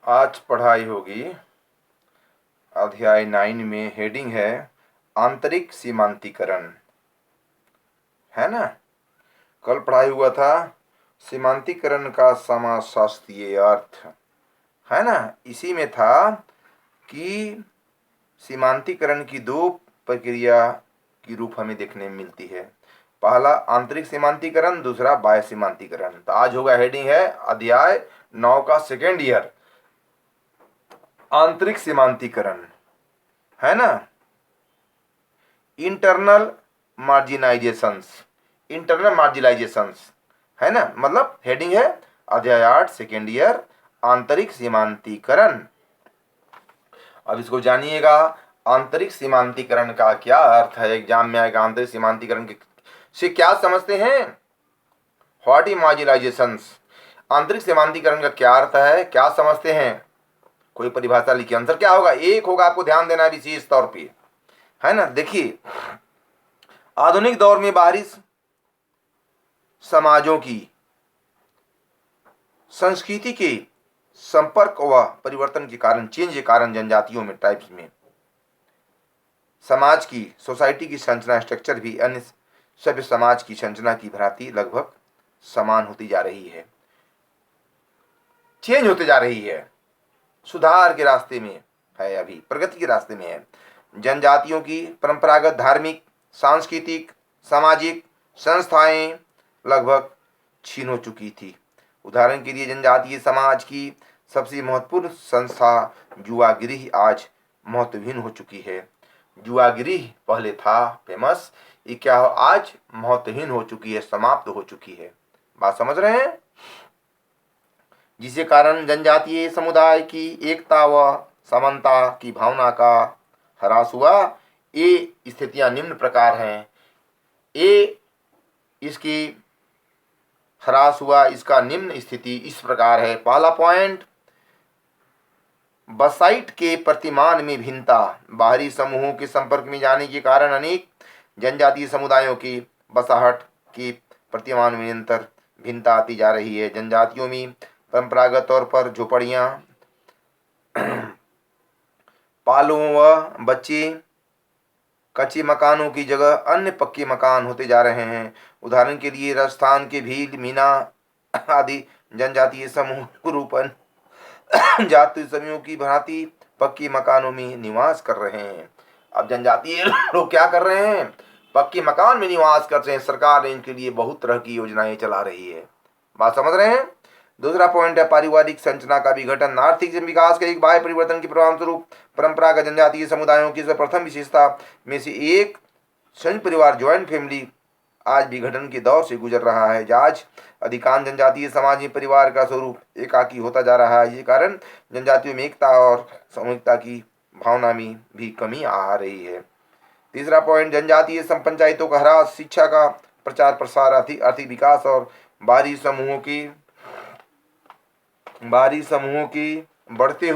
आज पढ़ाई होगी अध्याय 9 में। हेडिंग है आंतरिक सीमांतीकरण, है ना। कल पढ़ाई हुआ था सीमांतीकरण का समाजशास्त्रीय अर्थ, है ना। इसी में था कि सीमांतीकरण की दो प्रक्रिया की रूप हमें देखने में मिलती है। पहला आंतरिक सीमांतीकरण, दूसरा बाह्य सीमांतीकरण। तो आज होगा हेडिंग है अध्याय 9 का सेकेंड ईयर, आंतरिक सीमांतीकरण, है ना। इंटरनल मार्जिनाइजेशंस, इंटरनल मार्जिनाइजेशंस, है ना। मतलब हेडिंग है अध्याय 8 सेकेंड ईयर, आंतरिक सीमांतीकरण। अब इसको जानिएगा, आंतरिक सीमांतीकरण का क्या अर्थ है। एग्जाम में आएगा आंतरिक सीमांतीकरण से क्या समझते हैं। व्हाट इज मार्जिनाइजेशंस, आंतरिक सीमांतीकरण का क्या अर्थ है, क्या समझते हैं। कोई परिभाषा लिखिए। आंसर क्या होगा, एक होगा। आपको ध्यान देना है विशेष तौर पे, है ना। देखिए, आधुनिक दौर में बाहरी समाजों की संस्कृति के संपर्क व परिवर्तन के कारण, चेंज के कारण जनजातियों में, टाइप्स में समाज की, सोसाइटी की संरचना, स्ट्रक्चर भी अन्य सभ्य समाज की संरचना की भांति लगभग समान होती जा रही है, चेंज होते जा रही है, सुधार के रास्ते में है, अभी प्रगति के रास्ते में है। जनजातियों की परंपरागत धार्मिक, सांस्कृतिक, सामाजिक संस्थाएं लगभग छीन हो चुकी थी। उदाहरण के लिए जनजातीय समाज की सबसे महत्वपूर्ण संस्था जुआगिरी आज महत्वहीन हो चुकी है। जुआगिरी पहले था फेमस, ये क्या हो, आज महत्वहीन हो चुकी है, समाप्त हो चुकी है। बात समझ रहे हैं। जिसके कारण जनजातीय समुदाय की एकता व समानता की भावना का ह्रास हुआ। ये स्थितियां निम्न प्रकार हैं। ये इसकी ह्रास हुआ, इसका निम्न स्थिति इस प्रकार है। पहला पॉइंट, बसाइट के प्रतिमान में भिन्नता। बाहरी समूहों के संपर्क में जाने के कारण अनेक जनजातीय समुदायों की बसाहट के प्रतिमान में निरंतर भिन्नता आती जा रही है। जनजातियों में परंपरागत तौर पर झोपड़ियां, पालों व बच्चे कच्चे मकानों की जगह अन्य पक्के मकान होते जा रहे हैं। उदाहरण के लिए राजस्थान के भील, मीना आदि जनजातीय समूह रूपन जाति समूहों की भांति पक्की मकानों में निवास कर रहे हैं। अब जनजातीय लोग क्या कर रहे हैं, पक्के मकान में निवास कर रहे हैं। सरकार ने इनके लिए बहुत तरह की योजनाएं चला रही है। बात समझ रहे हैं। दूसरा पॉइंट है पारिवारिक संरचना का विघटन। आर्थिक विकास के एक बाह्य परिवर्तन के परिणाम स्वरूप परंपरागत जनजातीय समुदायों की प्रथम विशेषता में से एक संयुक्त परिवार, ज्वाइंट फैमिली, आज विघटन के दौर से गुजर रहा है। आज अधिकांश जनजातीय समाज में परिवार का स्वरूप एकाकी होता जा रहा है। ये कारण जनजातियों में एकता और सामूहिकता की भावना में भी कमी आ रही है। तीसरा पॉइंट, जनजातीय पंचायतों का ह्रास, शिक्षा का प्रचार प्रसार, आर्थिक विकास और बाहरी समूहों की बढ़ते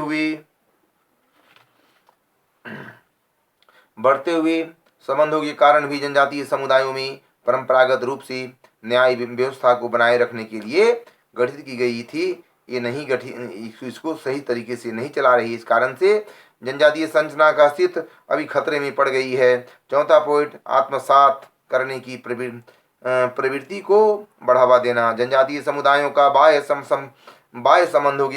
हुए संबंधों के कारण भी जनजातीय समुदायों में परंपरागत रूप से न्याय व्यवस्था को बनाए रखने के लिए गठित की गई थी, ये नहीं गठित, इसको सही तरीके से नहीं चला रही। इस कारण से जनजातीय संरचना का अस्तित्व अभी खतरे में पड़ गई है। चौथा पॉइंट, आत्मसात करने की प्रवृत्ति को बढ़ावा देना। जनजातीय समुदायों का बाह्य संबंधों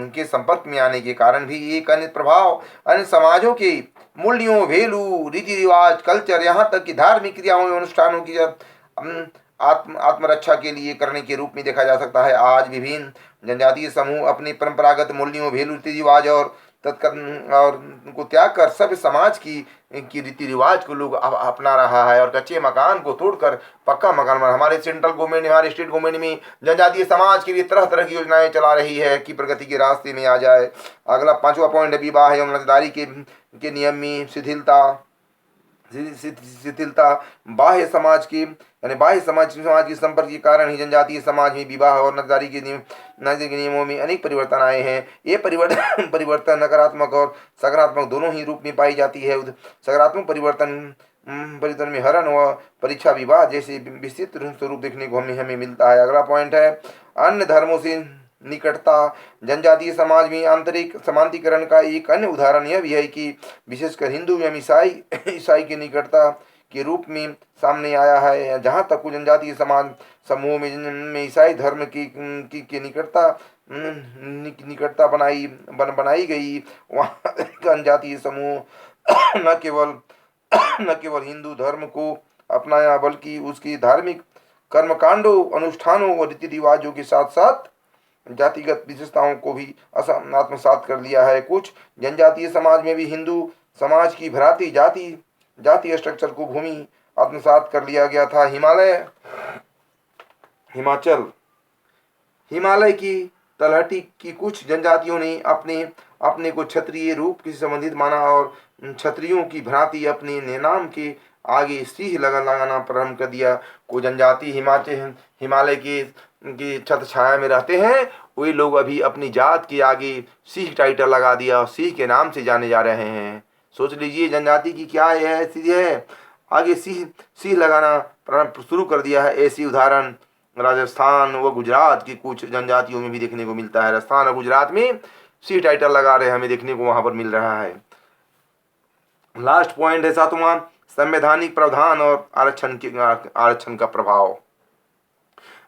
के संपर्क में आने के कारण भी एक अन्य प्रभाव अन्य समाजों के मूल्यों, वैल्यू, रीति रिवाज, कल्चर, यहाँ तक कि धार्मिक क्रियाओं एवं अनुष्ठानों की आत्मरक्षा के लिए करने के रूप में देखा जा सकता है। आज विभिन्न जनजातीय समूह अपने परंपरागत मूल्यों, वैल्यू, रीति रिवाज और उनको त्याग कर सभ्य समाज की रीति रिवाज को लोग अपना रहा है और कच्चे मकान को तोड़कर पक्का मकान बना। हमारे सेंट्रल गवर्नमेंट, हमारे स्टेट गवर्नमेंट में जनजातीय समाज के लिए तरह तरह की योजनाएं चला रही है कि प्रगति के रास्ते में आ जाए। अगला पांचवा पॉइंट है विवाह एवं नातेदारी के नियम में शिथिलता। बाह्य समाज के संपर्क के कारण ही जनजातीय समाज में विवाह और नातेदारी के नियमों में अनेक परिवर्तन आए हैं। ये परिवर्तन नकारात्मक और सकारात्मक दोनों ही रूप में पाई जाती है। सकारात्मक परिवर्तन में हरण व परीक्षा विवाह जैसे विस्तृत स्वरूप देखने को हमें मिलता है। अगला पॉइंट है अन्य धर्मों से निकटता। जनजातीय समाज में आंतरिक समांतीकरण का एक अन्य उदाहरण यह भी है कि विशेषकर हिंदू एवं ईसाई ईसाई की निकटता के रूप में सामने आया है। जहाँ तक जनजातीय समाज समूह में ईसाई धर्म की निकटता बनाई गई, वहाँ जनजातीय समूह न केवल हिंदू धर्म को अपनाया बल्कि उसकी धार्मिक कर्मकांडों, अनुष्ठानों और रीति रिवाजों के साथ साथ जातिगत विशेषताओं को भी आत्मसात कर लिया है। कुछ जनजातीय समाज में भी हिंदू समाज की भ्रांति जातीय स्ट्रक्चर को भूमि आत्मसात कर लिया गया था। हिमालय की तलहटी की कुछ जनजातियों ने अपने को क्षत्रिय रूप से संबंधित माना और क्षत्रियों की भ्रांति अपने नाम के आगे सिंह लगाना प्रारंभ कर दिया। कोई जनजाति हिमालय की छत्र छाया में रहते हैं, वे लोग अभी अपनी जात के आगे सिंह टाइटल लगा दिया और सिंह के नाम से जाने जा रहे हैं। सोच लीजिए जनजाति की क्या है स्थिति है, आगे सिंह लगाना प्रारंभ शुरू कर दिया है। ऐसी उदाहरण राजस्थान व गुजरात की कुछ जनजातियों में भी देखने को मिलता है। राजस्थान और गुजरात में सिंह टाइटल लगा रहे हमें देखने को वहां पर मिल रहा है। लास्ट पॉइंट है 7वां, संवैधानिक प्रावधान और आरक्षण का प्रभाव।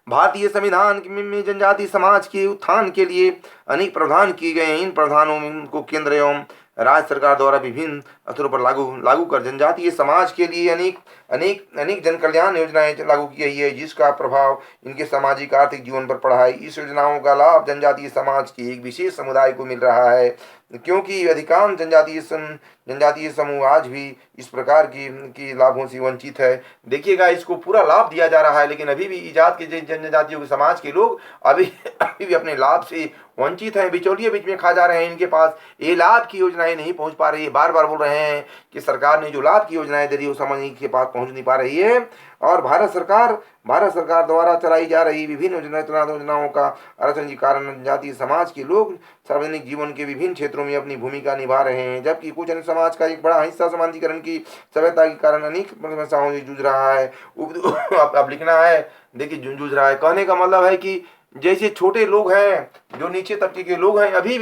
भारतीय संविधान में जनजातीय समाज के उत्थान के लिए अनेक प्रावधान किए गए हैं। इन प्रावधानों को केंद्र एवं राज्य सरकार द्वारा विभिन्न स्तरों पर लागू कर जनजातीय समाज के लिए अनेक जन कल्याण योजनाएं लागू की गई है, जिसका प्रभाव इनके सामाजिक आर्थिक जीवन पर पड़ा है। इस योजनाओं का लाभ जनजातीय समाज के एक विशेष समुदाय को मिल रहा है, क्योंकि अधिकांश जनजातीय समूह आज भी इस प्रकार की लाभों से वंचित है। देखिएगा, इसको पूरा लाभ दिया जा रहा है, लेकिन अभी भी जात के जनजातियों के समाज के लोग अभी भी अपने लाभ से वंचित हैं, बिचौलिए बीच में खा जा रहे हैं। इनके पास ये लाभ की योजनाएं नहीं पहुंच पा रही है। बार बार बोल रहे हैं कि सरकार ने जो लाभ की योजनाएं दे रही है वो समझ के पास पहुंच नहीं पा रही है। और भारत सरकार द्वारा चलाई जा रही विभिन्न योजनाओं का आरक्षण के कारण जनजातीय समाज के लोग सार्वजनिक जीवन के विभिन्न क्षेत्रों में अपनी भूमिका निभा रहे हैं, जबकि कुछ अन्य समाज का एक बड़ा हिस्सा समाजीकरण की सभ्यता के कारण अनेक समस्याओं से जूझ रहा है। अब लिखना है, देखिए जूझ रहा है, कहने का मतलब है कि जैसे छोटे लोग हैं, जो नीचे तबके के लोग हैं, अभी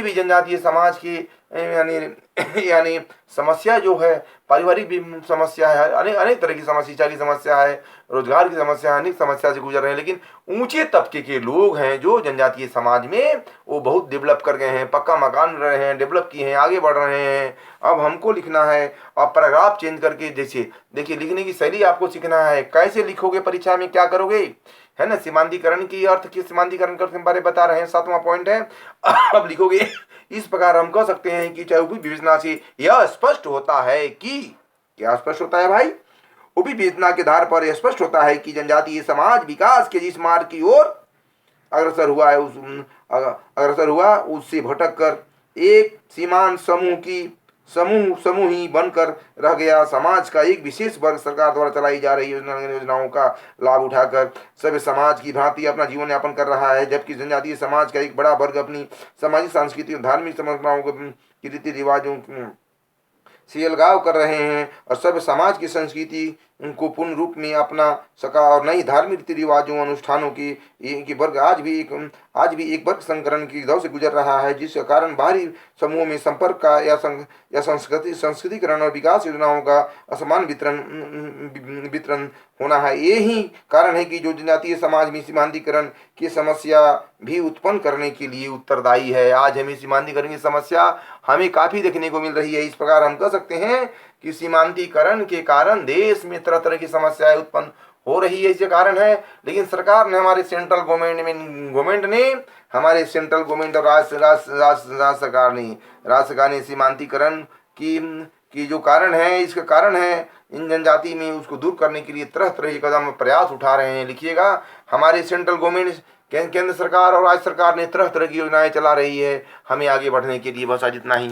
भी जनजातीय समाज की यानी समस्या जो है, पारिवारिक भी समस्या है, अनेक तरह की समस्या, शिक्षा की समस्या है, रोजगार की समस्या है, अनेक समस्या से गुजर रहे हैं। लेकिन ऊंचे तबके के लोग हैं जो जनजातीय समाज में, वो बहुत डेवलप कर गए हैं, पक्का मकान रहे हैं, डेवलप किए हैं, आगे बढ़ रहे हैं। अब हमको लिखना है, अब पैराग्राफ चेंज करके जैसे देखिए लिखने की शैली आपको सीखना है। कैसे लिखोगे, परीक्षा में क्या करोगे, है ना। सीमांतीकरण की अर्थ की सीमांतीकरण के बारे में बता रहे हैं, 7वां पॉइंट है। अब लिखोगे इस प्रकार हम कह सकते हैं कि चाहे उपरी विवेचना से यह स्पष्ट होता है कि, क्या स्पष्ट होता है भाई, उपरी विवेचना के आधार पर यह स्पष्ट होता है कि जनजातीय समाज विकास के जिस मार्ग की ओर अग्रसर हुआ उससे भटक कर एक सीमांत समूह ही बनकर रह गया। समाज का एक विशेष वर्ग सरकार द्वारा चलाई जा रही योजनाओं का लाभ उठाकर सभ्य समाज की भांति अपना जीवन यापन कर रहा है, जबकि जनजातीय समाज का एक बड़ा वर्ग अपनी सामाजिक, सांस्कृतिक, धार्मिक परंपराओं की रीति रिवाजों से अलगाव कर रहे हैं और सभ्य समाज की संस्कृति को पूर्ण रूप में अपना सका और नई धार्मिक रीति रिवाजों, अनुष्ठानों की वर्ग आज भी एक वर्ग संकरण की दौर से गुजर रहा है, जिसके कारण बाहरी समूह में संपर्क का या संस्कृतिकरण और विकास योजनाओं का असमान वितरण होना है। यही कारण है कि जो जनजातीय समाज में सीमांतीकरण की समस्या भी उत्पन्न करने के लिए उत्तरदायी है। आज हमें सीमांतीकरण की समस्या हमें काफी देखने को मिल रही है। इस प्रकार हम कह सकते हैं कि सीमांतीकरण के कारण देश में तरह तरह की समस्याएं उत्पन्न हो रही है, इसके कारण है। लेकिन सरकार ने, हमारे सेंट्रल गवर्नमेंट और राज्य सरकार ने सीमांतीकरण की जो कारण है, इसका कारण है इन जनजाति में उसको दूर करने के लिए तरह तरह के कदम प्रयास उठा रहे हैं। लिखिएगा, हमारे सेंट्रल गवर्नमेंट, केंद्र सरकार और राज्य सरकार ने तरह तरह की योजनाएं चला रही है हमें आगे बढ़ने के लिए। बस आज इतना ही।